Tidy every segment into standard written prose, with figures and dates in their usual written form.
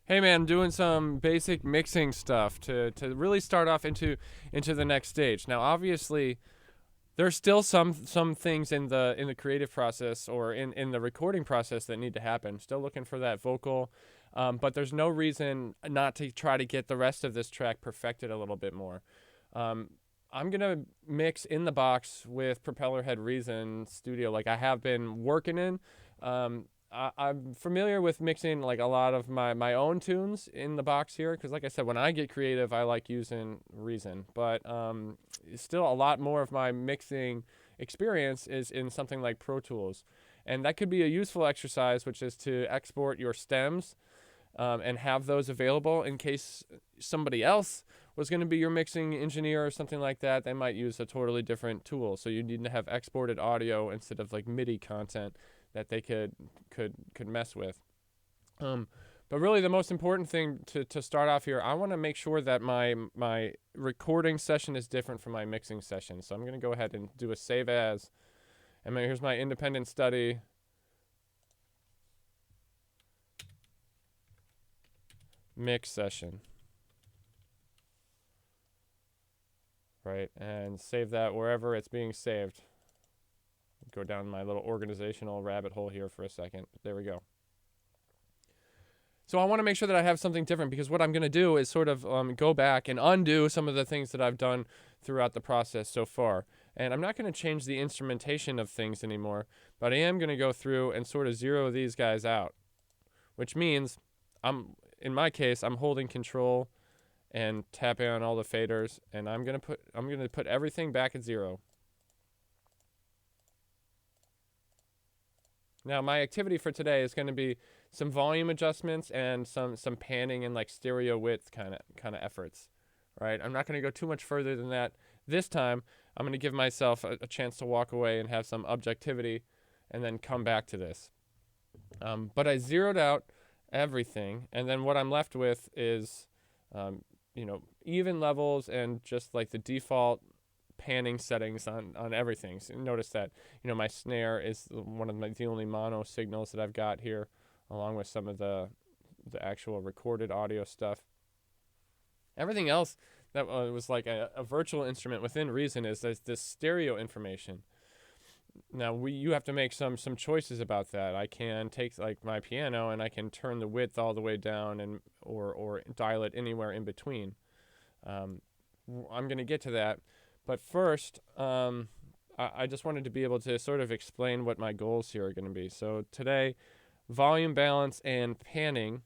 Hey man, I'm doing some basic mixing stuff to really start off into the next stage. Now, obviously, there's still some things in the creative process or in the recording process that need to happen. Still looking for that vocal, but there's no reason not to try to get the rest of this track perfected a little bit more. Um, I'm gonna mix in the box with Propellerhead Reason Studio, like I have been working in. I'm familiar with mixing like a lot of my own tunes in the box here, because like I said, when I get creative, I like using Reason. But still, a lot more of my mixing experience is in something like Pro Tools, and that could be a useful exercise, which is to export your stems and have those available in case somebody else was going to be your mixing engineer or something like that. They might use a totally different tool, so you need to have exported audio instead of like MIDI content that they could mess with. Um, but really, the most important thing to start off here, I want to make sure that my recording session is different from my mixing session. So I'm going to go ahead and do a save as, and here's my independent study mix session, right? And save that wherever it's being saved. Go down my little organizational rabbit hole here for a second. There we go. So I want to make sure that I have something different, because what I'm going to do is sort of go back and undo some of the things that I've done throughout the process so far. And I'm not going to change the instrumentation of things anymore, but I am going to go through and sort of zero these guys out, which means in my case, I'm holding control and tapping on all the faders, and I'm going to put everything back at 0. Now, my activity for today is going to be some volume adjustments and some panning and like stereo width kind of efforts, right? I'm not going to go too much further than that this time. I'm going to give myself a chance to walk away and have some objectivity, and then come back to this. But I zeroed out everything, and then what I'm left with is, even levels and just like the default panning settings on everything. So notice that my snare is one of the only mono signals that I've got here, along with some of the actual recorded audio stuff. Everything else that was like a virtual instrument within Reason is this stereo information. Now you have to make some choices about that. I can take like my piano and I can turn the width all the way down and or dial it anywhere in between. Um, I'm going to get to that, but first, I just wanted to be able to sort of explain what my goals here are going to be. So today, volume balance and panning,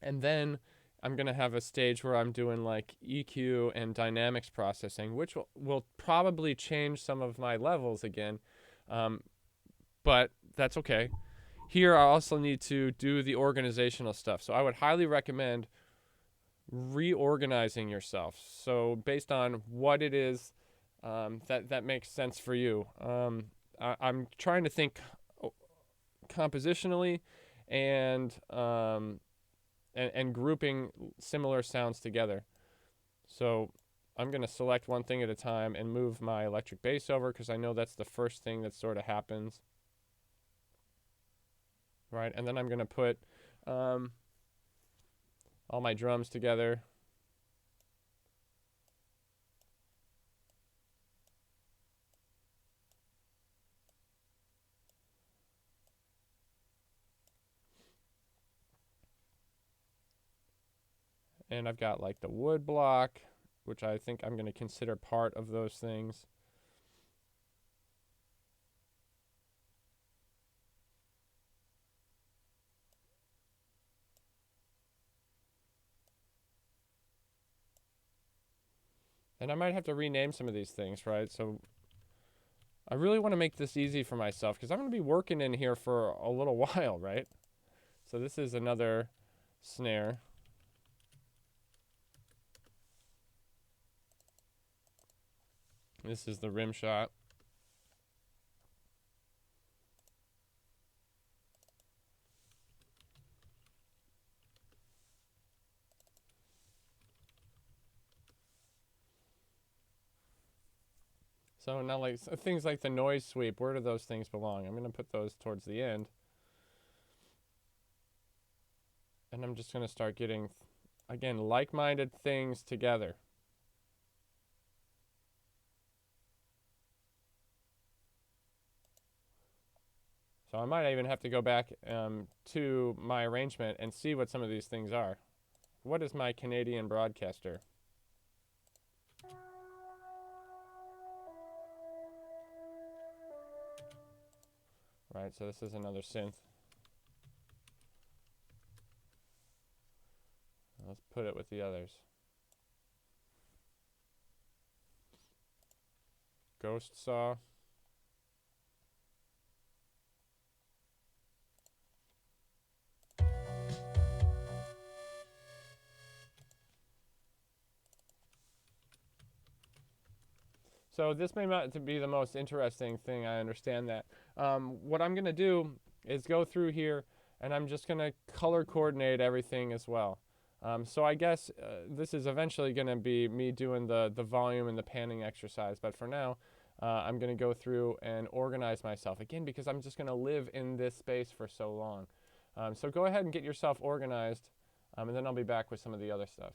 and then I'm going to have a stage where I'm doing like EQ and dynamics processing, which will probably change some of my levels again, um, but that's okay. Here, I also need to do the organizational stuff. So I would highly recommend reorganizing yourself. So based on what it is that makes sense for you. I'm trying to think compositionally and and grouping similar sounds together. So I'm going to select one thing at a time and move my electric bass over, because I know that's the first thing that sort of happens. Right, and then I'm going to put all my drums together. And I've got like the wood block, which I think I'm going to consider part of those things. And I might have to rename some of these things, right? So I really want to make this easy for myself, because I'm going to be working in here for a little while, right? So this is another snare. This is the rim shot. So now, like things like the noise sweep, where do those things belong? I'm going to put those towards the end. And I'm just going to start getting, again, like-minded things together. So I might even have to go back to my arrangement and see what some of these things are. What is my Canadian broadcaster? Right, so this is another synth. Let's put it with the others. Ghost Saw. So this may not be the most interesting thing, I understand that. What I'm going to do is go through here, and I'm just going to color coordinate everything as well. So I guess this is eventually going to be me doing the volume and the panning exercise, but for now, I'm going to go through and organize myself, again, because I'm just going to live in this space for so long. So go ahead and get yourself organized, and then I'll be back with some of the other stuff.